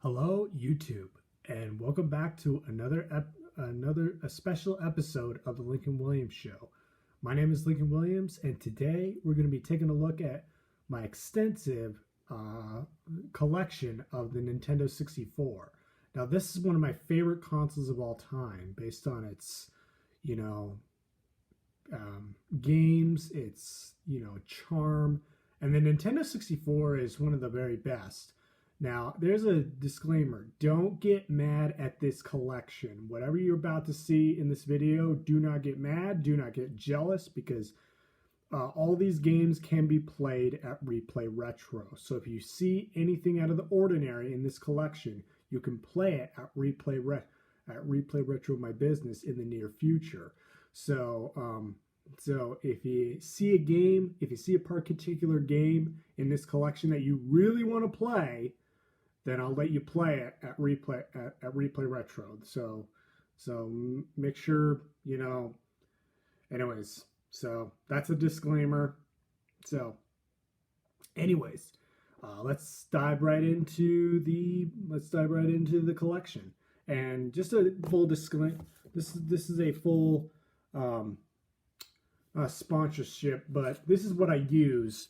Hello, YouTube, and welcome back to another special episode of the Lincoln Williams Show. My name is Lincoln Williams, and today we're going to be taking a look at my extensive collection of the Nintendo 64. Now, this is one of my favorite consoles of all time, based on its, games, its charm, and the Nintendo 64 is one of the very best. Now, there's a disclaimer. Don't get mad at this collection. Whatever you're about to see in this video, do not get mad. Do not get jealous because all these games can be played at Replay Retro. So if you see anything out of the ordinary in this collection, you can play it at Replay Retro My Business in the near future. So if you see a game, if you see a particular game in this collection that you really want to play, then I'll let you play it at Replay Retro. So make sure, anyways, so that's a disclaimer. So anyways, let's dive right into the collection. And just a full disclaimer, this is a full sponsorship, but this is what I use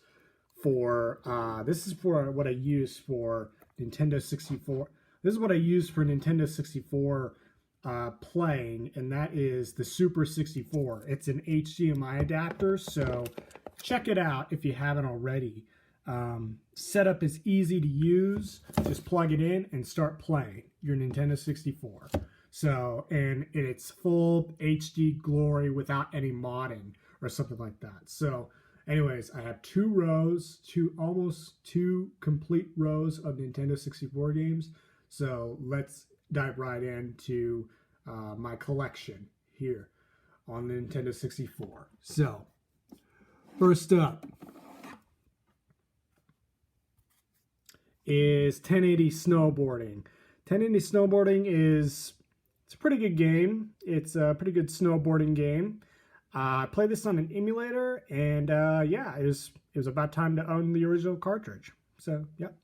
for Nintendo 64. This is what I use for Nintendo 64 playing, and that is the Super 64. It's an HDMI adapter, so check it out if you haven't already. Setup is easy to use. Just plug it in and start playing your Nintendo 64. So, and it's full HD glory without any modding or something like that. So anyways, I have almost two complete rows of Nintendo 64 games. So let's dive right into my collection here on the Nintendo 64. So first up is 1080 Snowboarding. 1080 Snowboarding it's a pretty good game. It's a pretty good snowboarding game. I played this on an emulator, and yeah, it was about time to own the original cartridge. So, yep.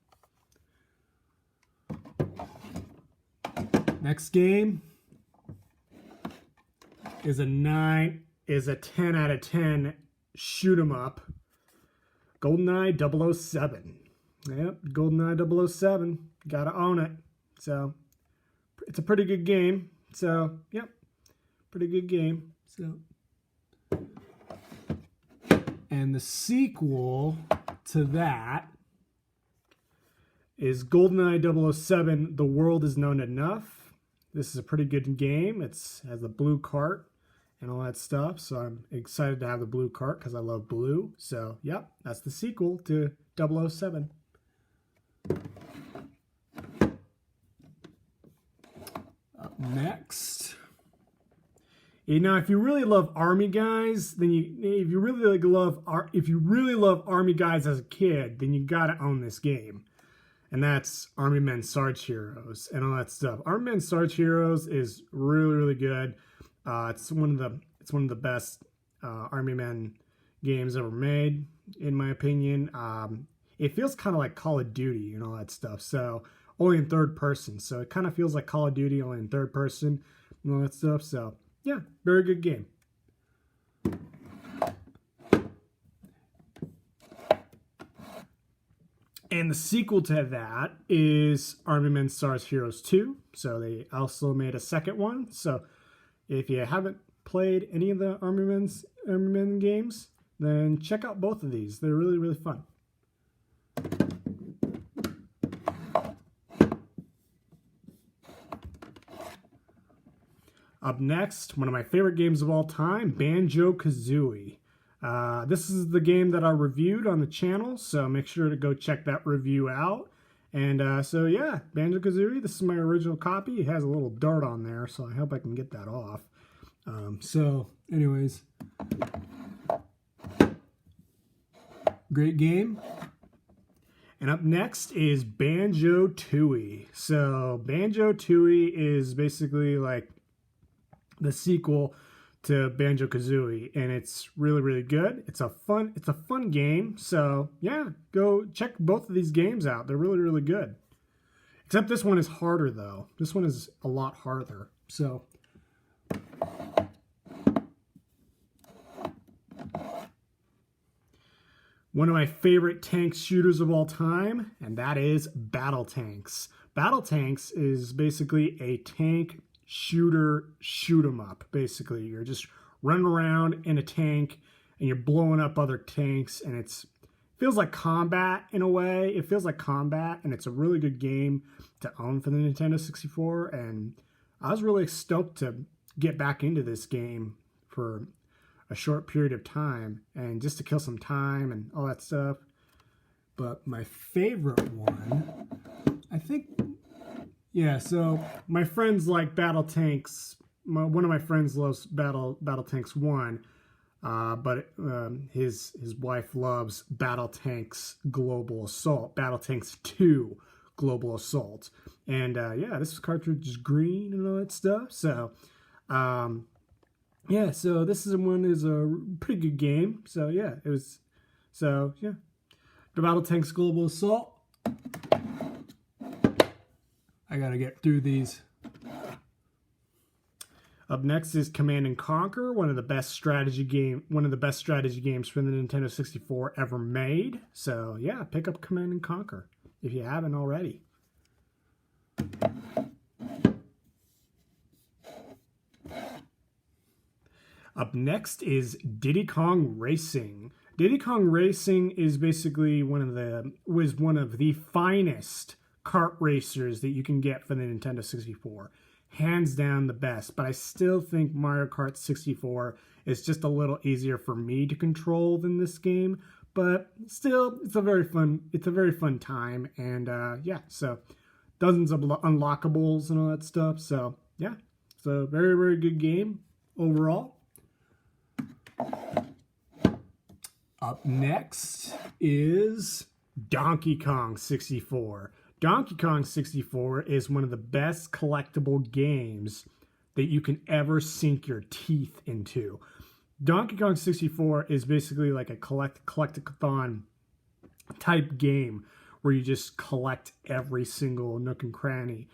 Next game is a 10 out of 10 shoot 'em up. GoldenEye 007. Yep, GoldenEye 007. Gotta own it. So, it's a pretty good game. So, yep, pretty good game. So. And the sequel to that is GoldenEye 007, The World Is Known Enough. This is a pretty good game. It has a blue cart and all that stuff. So I'm excited to have the blue cart because I love blue. So, yep, that's the sequel to 007. Up next. If you really love Army Guys, then if you really love Army Guys as a kid, then you gotta own this game, and that's Army Men Sarge Heroes and all that stuff. Army Men Sarge Heroes is really good. It's one of the best Army Men games ever made, in my opinion. It feels kind of like Call of Duty and all that stuff. So only in third person. So it kind of feels like Call of Duty only in third person and all that stuff. So. Yeah, very good game. And the sequel to that is Army Men Sarge Heroes 2. So they also made a second one. So if you haven't played any of the Army Men games, then check out both of these. They're really fun. Up next, one of my favorite games of all time, Banjo-Kazooie. This is the game that I reviewed on the channel, so make sure to go check that review out. And so yeah, Banjo-Kazooie, this is my original copy. It has a little dart on there, so I hope I can get that off. So anyways, great game. And up next is Banjo-Tooie. So Banjo-Tooie is basically like the sequel to Banjo-Kazooie, and it's really good. It's a fun game. So yeah, go check both of these games out. They're really good. Except this one is harder, though. This one is a lot harder. So, one of my favorite tank shooters of all time, and that is Battle Tanks. Battle Tanks is basically a tank shooter shoot 'em up. Basically, you're just running around in a tank and you're blowing up other tanks, and it feels like combat in a way. It feels like combat, and it's a really good game to own for the Nintendo 64. And I was really stoked to get back into this game for a short period of time and just to kill some time and all that stuff. But my favorite one, I think, yeah, so my friends like Battle Tanks. One of my friends loves Battle Tanks 1, but his wife loves Battle Tanks Global Assault, Battle Tanks 2 Global Assault. And yeah, this cartridge is green and all that stuff. So, yeah, so this one is a pretty good game. So yeah, yeah. The Battle Tanks Global Assault. I gotta get through these. Up next is Command and Conquer, one of the best strategy games for the Nintendo 64 ever made. So yeah, pick up Command and Conquer if you haven't already. Up next is Diddy Kong Racing. Diddy Kong Racing is basically one of the finest kart racers that you can get for the Nintendo 64. Hands down the best, but I still think Mario Kart 64 is just a little easier for me to control than this game, but still it's a very fun time. And yeah, so dozens of unlockables and all that stuff. So yeah, it's a very, very good game overall. Up next is Donkey Kong 64. Donkey Kong 64 is one of the best collectible games that you can ever sink your teeth into. Donkey Kong 64 is basically like a collectathon type game where you just collect every single nook and cranny.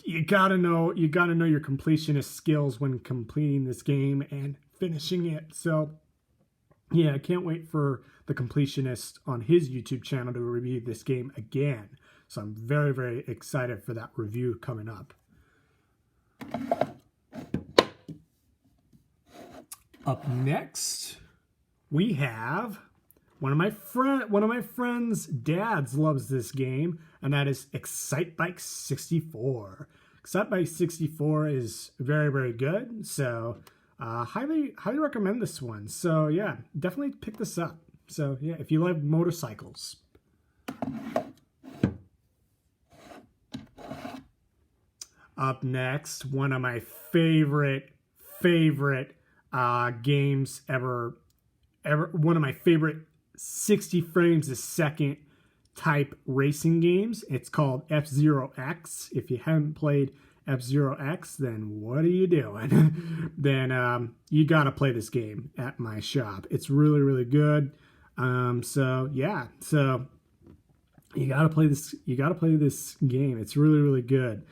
You gotta know your completionist skills when completing this game and finishing it. So yeah, I can't wait for the completionist on his YouTube channel to review this game again. So I'm very, very excited for that review coming up. Up next, we have one of my friends' dads loves this game, and that is Excitebike 64. Excitebike 64 is very, very good. So highly recommend this one. So yeah, definitely pick this up. So yeah, if you like motorcycles. Up next, one of my favorite games ever. One of my favorite 60 frames a second type racing games. It's called F-Zero X. If you haven't played F-Zero X, then what are you doing? Then you gotta play this game at my shop. It's really, really good. So yeah, so you gotta play this. You gotta play this game. It's really, really good.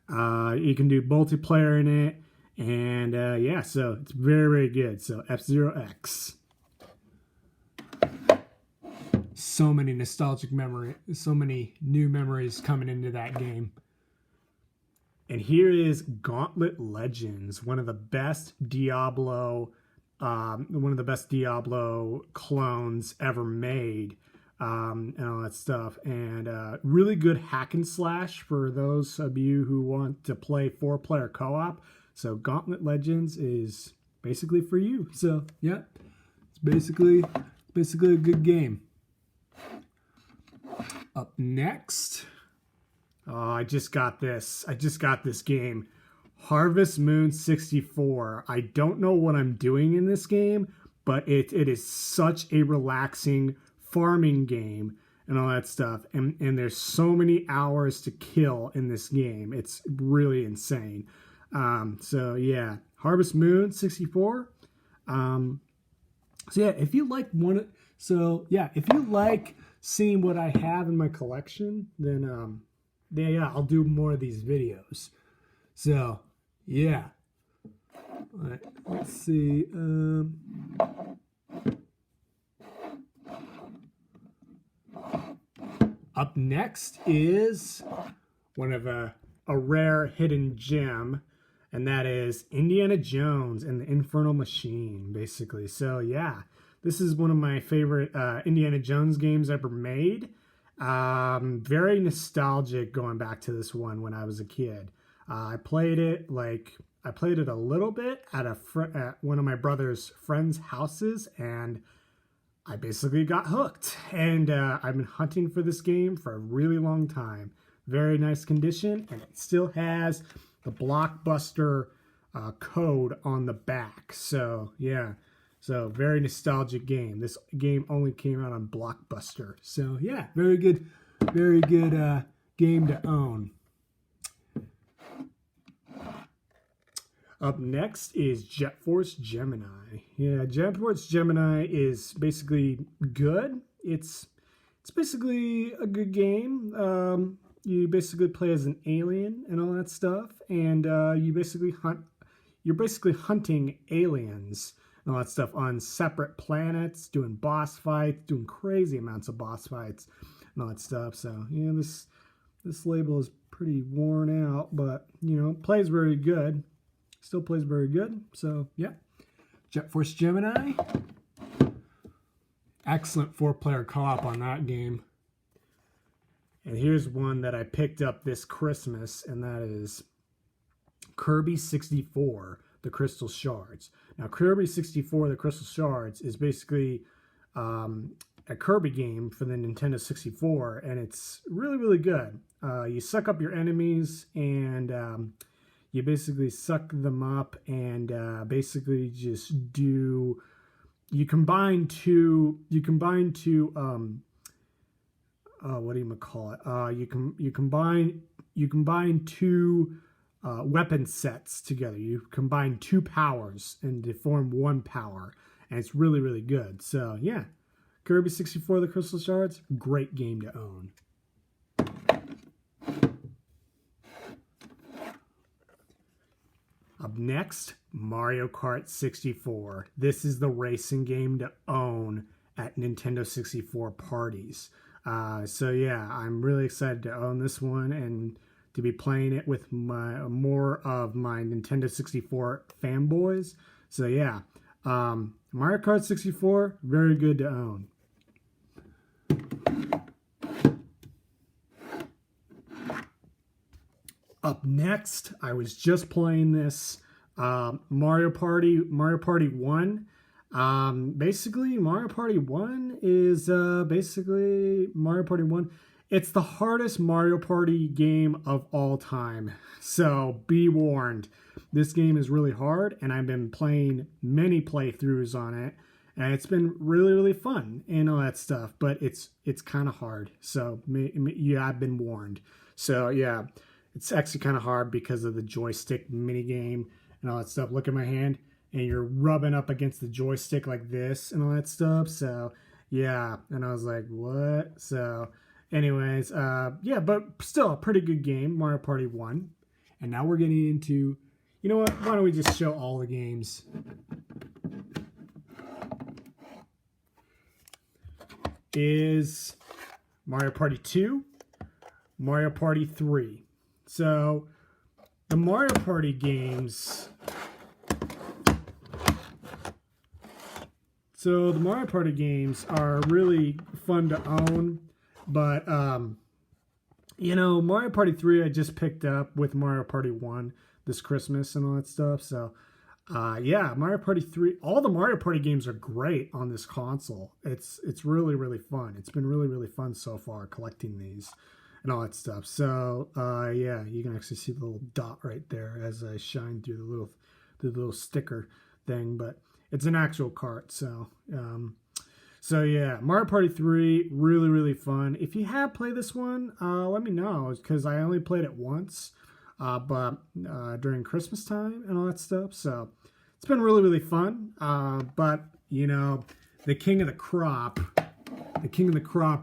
You can do multiplayer in it, and yeah, so it's very, very good. So F-Zero X. So many nostalgic memories, so many new memories coming into that game. And here is Gauntlet Legends, one of the best Diablo clones ever made, and all that stuff. And really good hack and slash for those of you who want to play 4-player co-op. So Gauntlet Legends is basically for you. So yeah, it's basically a good game. Up next, I just got this game, Harvest Moon 64. I don't know what I'm doing in this game, but it is such a relaxing farming game and all that stuff. And there's so many hours to kill in this game. It's really insane. So yeah, Harvest Moon 64. So yeah, if you like seeing what I have in my collection, then yeah, I'll do more of these videos. So, yeah. All right, let's see. Up next is one of a rare hidden gem, and that is Indiana Jones and the Infernal Machine, basically. So yeah, this is one of my favorite Indiana Jones games ever made. Very nostalgic going back to this one when I was a kid. I played it a little bit at at one of my brother's friends' houses, and I basically got hooked. And I've been hunting for this game for a really long time. Very nice condition, and it still has the Blockbuster code on the back. So yeah, so very nostalgic game. This game only came out on Blockbuster. So yeah, very good game to own. Up next is Jet Force Gemini. Yeah, Jet Force Gemini is basically good. It's basically a good game. You basically play as an alien and all that stuff, and you basically hunt. You're basically hunting aliens and all that stuff on separate planets, doing boss fights, doing crazy amounts of boss fights and all that stuff. So yeah, this label is pretty worn out, but you know, plays very good. Still plays very good. So yeah, Jet Force Gemini. Excellent 4-player co-op on that game. And here's one that I picked up this Christmas, and that is Kirby 64, The Crystal Shards. Now, Kirby 64, The Crystal Shards is basically a Kirby game for the Nintendo 64, and it's really, really good. You suck up your enemies, and you basically suck them up, and basically just do. You combine two. What do you call it? You combine two weapon sets together. You combine two powers and to form one power, and it's really, really good. So yeah, Kirby 64: The Crystal Shards, great game to own. Up next, Mario Kart 64. This is the racing game to own at Nintendo 64 parties. So yeah, I'm really excited to own this one and to be playing it with more of my Nintendo 64 fanboys. So yeah, Mario Kart 64, very good to own. Up next, I was just playing this Mario Party 1. Basically, Mario Party 1 is basically Mario Party 1. It's the hardest Mario Party game of all time. So be warned. This game is really hard, and I've been playing many playthroughs on it, and it's been really, really fun and all that stuff. But it's kind of hard. So yeah, I've been warned. So yeah, it's actually kind of hard because of the joystick mini game and all that stuff. Look at my hand, and you're rubbing up against the joystick like this and all that stuff. So yeah, and I was like, what? So anyways, yeah, but still a pretty good game, Mario Party 1. And now we're getting into, you know what? Why don't we just show all the games? Is Mario Party 2, Mario Party 3. So the Mario Party games. So the Mario Party games are really fun to own, but you know, Mario Party 3 I just picked up with Mario Party 1 this Christmas and all that stuff. So yeah, Mario Party 3, all the Mario Party games are great on this console. It's really, really fun. It's been really, really fun so far collecting these and all that stuff. So yeah, you can actually see the little dot right there as I shine through the little sticker thing, but it's an actual cart. So so yeah, Mario Party 3, really, really fun. If you have played this one, let me know, because I only played it once, but during Christmas time and all that stuff. So it's been really, really fun. But you know, the king of the crop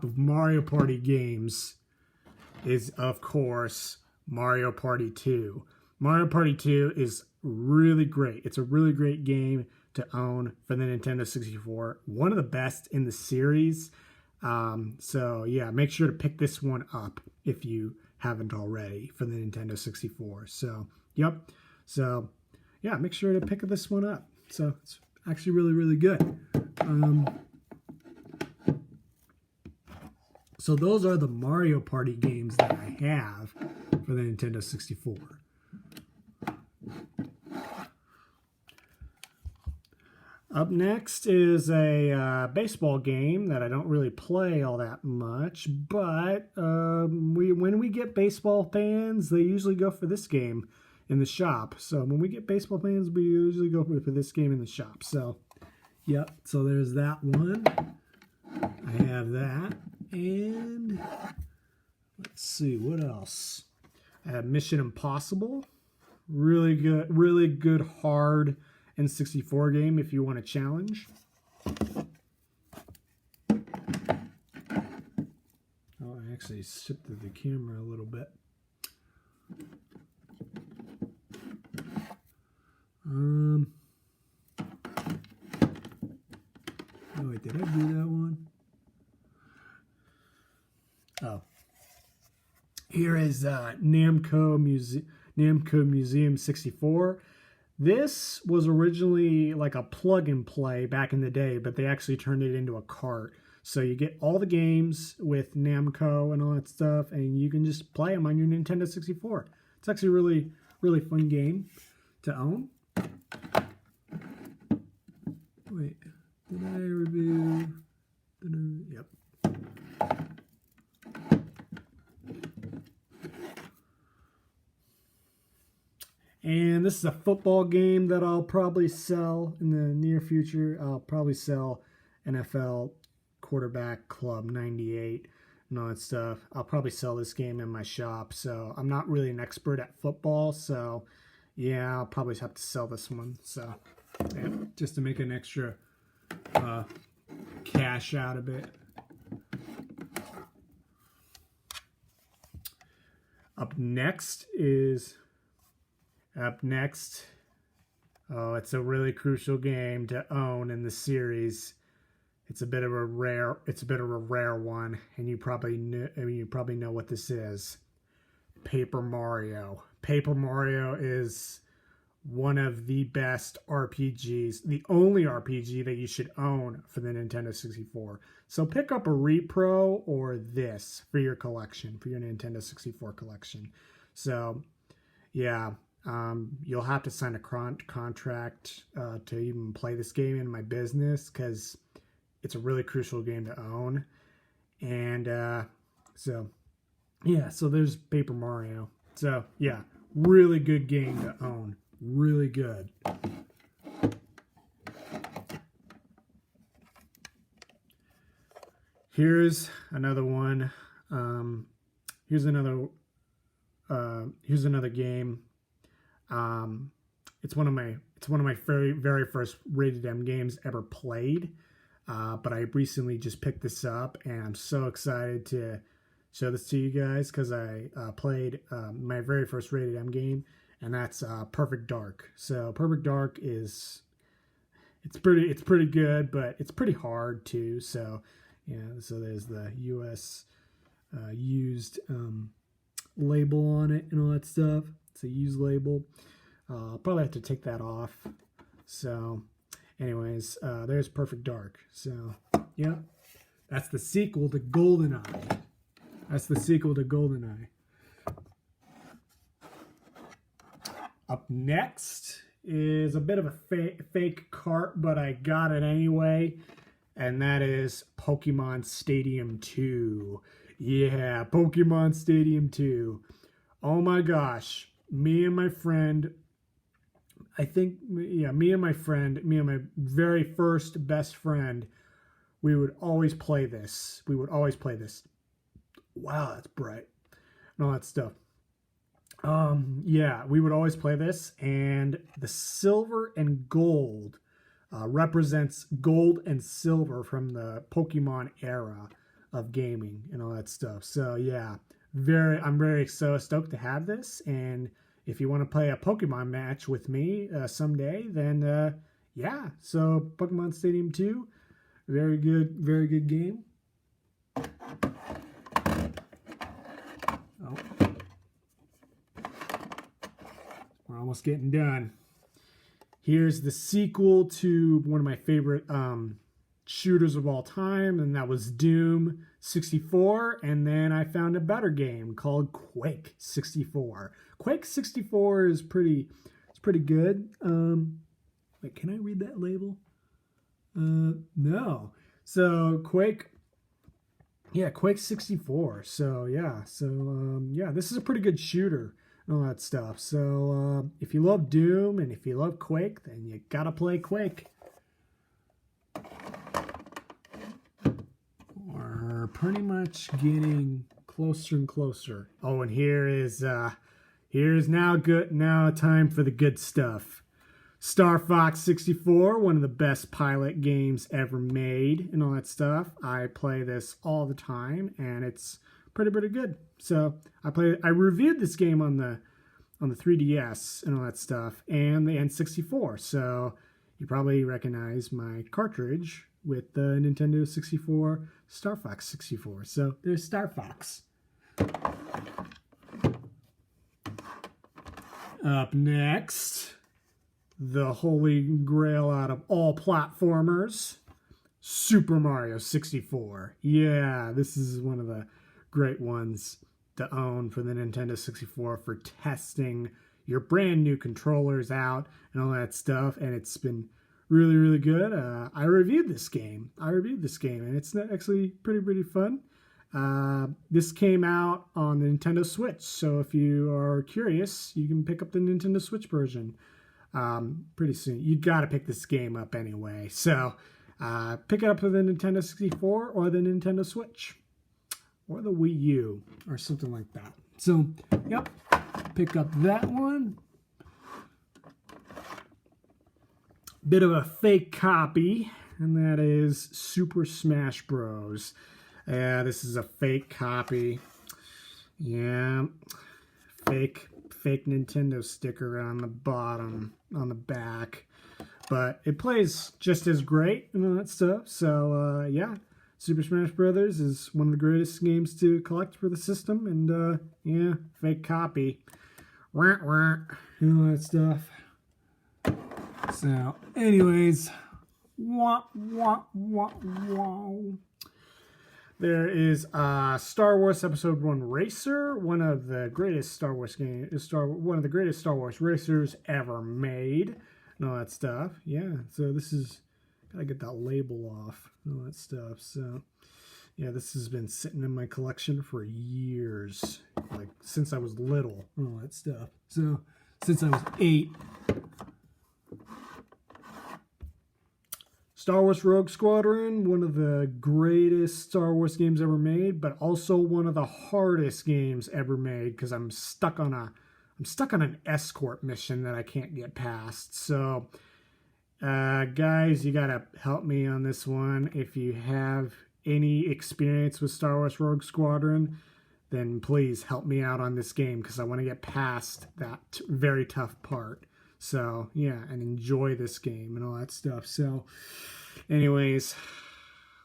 of Mario Party games is, of course, Mario Party 2. Mario Party 2 is really great. It's a really great game to own for the Nintendo 64. One of the best in the series. So yeah, make sure to pick this one up if you haven't already for the Nintendo 64. So, yep. So, yeah, make sure to pick this one up. So, it's actually really, really good. So those are the Mario Party games that I have for the Nintendo 64. Up next is a baseball game that I don't really play all that much, but when we get baseball fans, they usually go for this game in the shop. So when we get baseball fans, we usually go for this game in the shop. So, yep, so there's that one. I have that. And let's see, what else? I have Mission Impossible. Really good hard N64 game if you want a challenge. Oh, I actually shifted the camera a little bit. Oh wait, did I do that one? Oh. Here is Namco Museum 64. This was originally like a plug and play back in the day, but they actually turned it into a cart. So you get all the games with Namco and all that stuff, and you can just play them on your Nintendo 64. It's actually a really, really fun game to own. Wait, did I review? Yep. And this is a football game that I'll probably sell in the near future. I'll probably sell NFL Quarterback Club 98 and all that stuff. I'll probably sell this game in my shop. So I'm not really an expert at football. So yeah, I'll probably have to sell this one. So yeah, just to make an extra cash out of it. Up next, oh, it's a really crucial game to own in the series. It's a bit of a rare one, and you probably know what this is. Paper Mario. Paper Mario is one of the best RPGs, the only RPG that you should own for the Nintendo 64. So pick up a Repro or this for your collection, for your Nintendo 64 collection. So, yeah, you'll have to sign a contract to even play this game in my business because it's a really crucial game to own. And so, yeah, so there's Paper Mario. So, yeah, really good game to own. Really good. Here's another one. Here's another game. It's one of my very first rated M games ever played. But I recently just picked this up, and I'm so excited to show this to you guys because I played my very first rated M game, and that's Perfect Dark. So Perfect Dark it's pretty good, but it's pretty hard too. So yeah, so there's the U.S. Used label on it and all that stuff. It's a used label. I'll probably have to take that off. So anyways, there's Perfect Dark. So yeah, that's the sequel to GoldenEye. Up next is a bit of a fake cart, but I got it anyway, and that is Pokemon Stadium 2. Yeah, Pokemon Stadium 2. Oh my gosh, me and my very first best friend, we would always play this. Wow, that's bright. And all that stuff. Yeah, we would always play this, and the silver and gold represents gold and silver from the Pokemon era of gaming and all that stuff. So yeah, I'm very so stoked to have this. And if you want to play a Pokemon match with me someday, then yeah. So Pokemon Stadium 2, very good game. Oh, we're almost getting done. Here's the sequel to one of my favorite shooters of all time, and that was Doom 64. And then I found a better game called Quake 64. Quake 64 is pretty good. Wait, can I read that label? No. So Quake 64. So yeah, this is a pretty good shooter and all that stuff. So if you love Doom and if you love Quake, then you gotta play Quake. We're pretty much getting closer and closer. Oh, and here's now time for the good stuff. Star Fox 64, one of the best pilot games ever made and all that stuff. I play this all the time and it's pretty good. So I reviewed this game on the 3DS and all that stuff and the N64. So you probably recognize my cartridge with the Nintendo 64 Star Fox 64. So there's Star Fox. Up next, the holy grail out of all platformers, Super Mario 64. Yeah, this is one of the great ones to own for the Nintendo 64 for testing your brand new controllers out and all that stuff. And it's been really good. I reviewed this game. And it's actually pretty fun. This came out on the Nintendo Switch. So if you are curious, you can pick up the Nintendo Switch version. Pretty soon. You got to pick this game up anyway. So pick it up for the Nintendo 64 or the Nintendo Switch or the Wii U or something like that. So, yep, pick up that one. Bit of a fake copy, and that is Super Smash Bros. Yeah, this is a fake copy. Yeah, fake Nintendo sticker on the bottom, on the back, but it plays just as great and all that stuff. So yeah, Super Smash Brothers is one of the greatest games to collect for the system, and yeah, fake copy, and all that stuff. So, anyways, there is Star Wars Episode 1 Racer, one of the greatest Star Wars racers ever made, and all that stuff. Yeah, so this is, gotta get that label off, and all that stuff. So, yeah, this has been sitting in my collection for years, like since I was little, and all that stuff. So, since I was 8. Star Wars Rogue Squadron, one of the greatest Star Wars games ever made, but also one of the hardest games ever made because I'm stuck on an escort mission that I can't get past. So, guys, you gotta help me on this one. If you have any experience with Star Wars Rogue Squadron, then please help me out on this game because I want to get past that very tough part. So, yeah, and enjoy this game and all that stuff. So, anyways,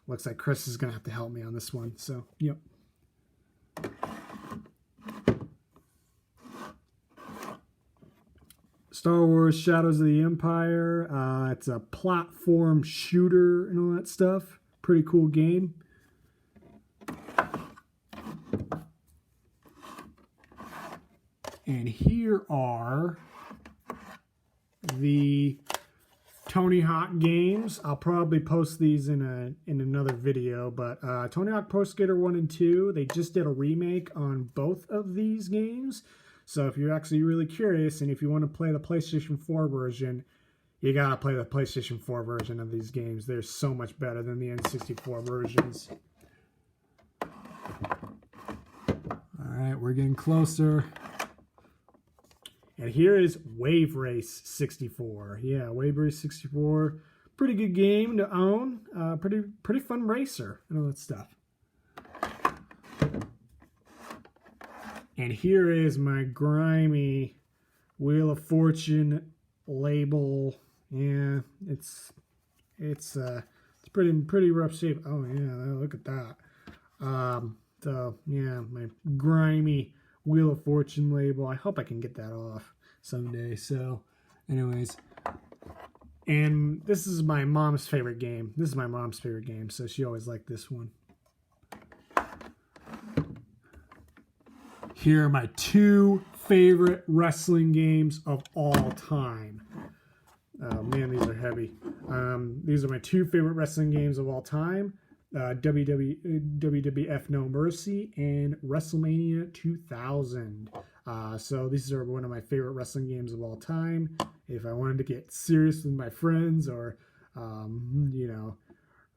looks like Chris is going to have to help me on this one. So, yep. Star Wars Shadows of the Empire. It's a platform shooter and all that stuff. Pretty cool game. And here are the Tony Hawk games. I'll probably post these in another video, but Tony Hawk Pro Skater 1 and 2, they just did a remake on both of these games. So if you're actually really curious and if you want to play the PlayStation 4 version, you gotta play the PlayStation 4 version of these games. They're so much better than the N64 versions. Alright, we're getting closer. And here is Wave Race 64. Yeah, Wave Race 64. Pretty good game to own. Pretty fun racer and all that stuff. And here is my grimy Wheel of Fortune label. Yeah, it's pretty rough shape. Oh yeah, look at that. So yeah, my grimy Wheel of Fortune label. I hope I can get that off someday. So, anyways, and this is my mom's favorite game. This is my mom's favorite game, so she always liked this one. Here are my 2 favorite wrestling games of all time. Oh man, these are heavy. These are my 2 favorite wrestling games of all time. WWF No Mercy and WrestleMania 2000. So these are one of my favorite wrestling games of all time. If I wanted to get serious with my friends or,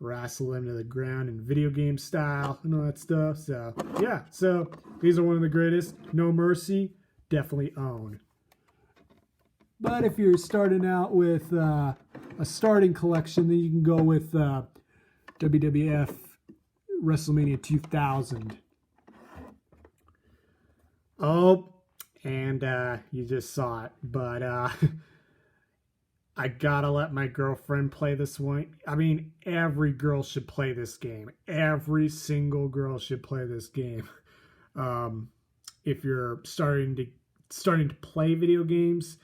wrestle them to the ground in video game style and all that stuff. So yeah, so these are one of the greatest. No Mercy, definitely own. But if you're starting out with a starting collection, then you can go with WWF WrestleMania 2000. Oh, and you just saw it, but I gotta let my girlfriend play this one. I mean, every girl should play this game. Every single girl should play this game. If you're starting to play video games,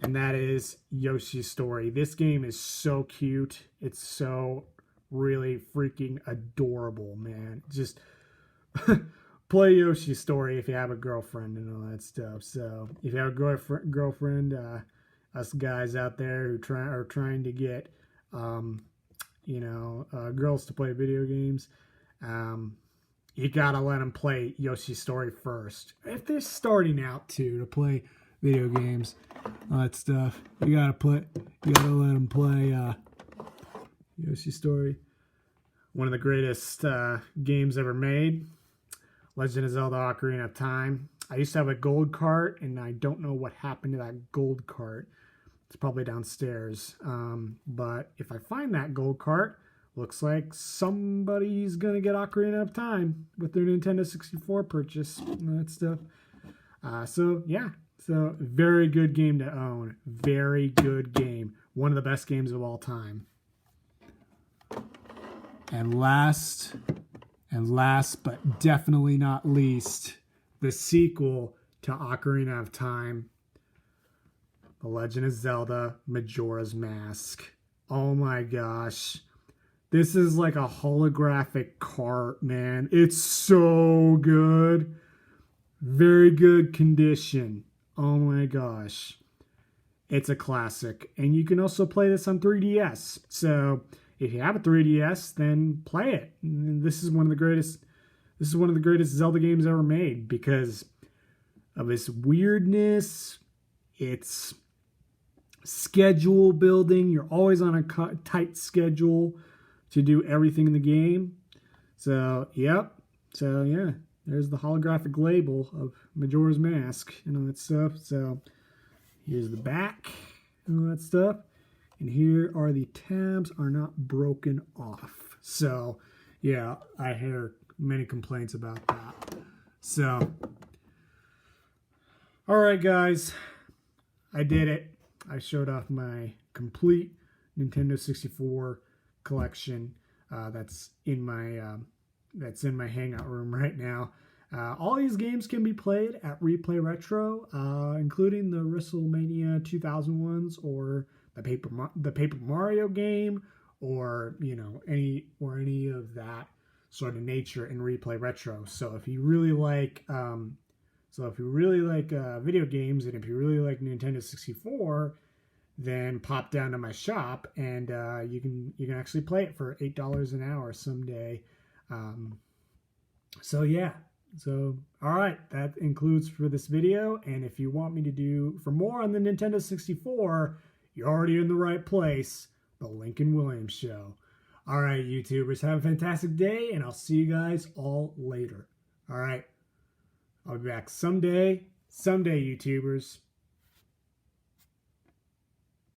and that is Yoshi's Story. This game is so cute. It's so really freaking adorable, man. Just play Yoshi's Story if you have a girlfriend and all that stuff. So if you have a girlfriend, us guys out there who are trying to get, girls to play video games, you gotta let them play Yoshi's Story first. If they're starting out to play video games, all that stuff, you gotta let them play Yoshi's Story. One of the greatest games ever made. Legend of Zelda: Ocarina of Time. I used to have a gold cart, and I don't know what happened to that gold cart. It's probably downstairs. But if I find that gold cart, looks like somebody's going to get Ocarina of Time with their Nintendo 64 purchase and that stuff. So, yeah. So, very good game to own. Very good game. One of the best games of all time. And last but definitely not least, the sequel to Ocarina of Time, The Legend of Zelda: Majora's Mask. Oh my gosh. This is like a holographic cart, man. It's so good. Very good condition. Oh my gosh. It's a classic. And you can also play this on 3DS. So if you have a 3DS, then play it. This is one of the greatest Zelda games ever made because of its weirdness, its schedule building. You're always on a tight schedule to do everything in the game. So, yep. So, yeah, there's the holographic label of Majora's Mask and all that stuff. So, here's the back and all that stuff. And here are the tabs are not broken off. So, yeah, I hear many complaints about that. So, all right, guys, I did it. I showed off my complete Nintendo 64 collection. That's in my hangout room right now. All these games can be played at Replay Retro, including the WrestleMania 2000 ones, or the Paper Mario game, or any of that sort of nature in Replay Retro. So if you really like video games, and if you really like Nintendo 64, then pop down to my shop and you can actually play it for $8 an hour someday. So yeah. So all right, that includes for this video. And if you want me to do for more on the Nintendo 64, you're already in the right place. The Lincoln Williams Show. All right, YouTubers, have a fantastic day, and I'll see you guys all later. All right, I'll be back someday, YouTubers.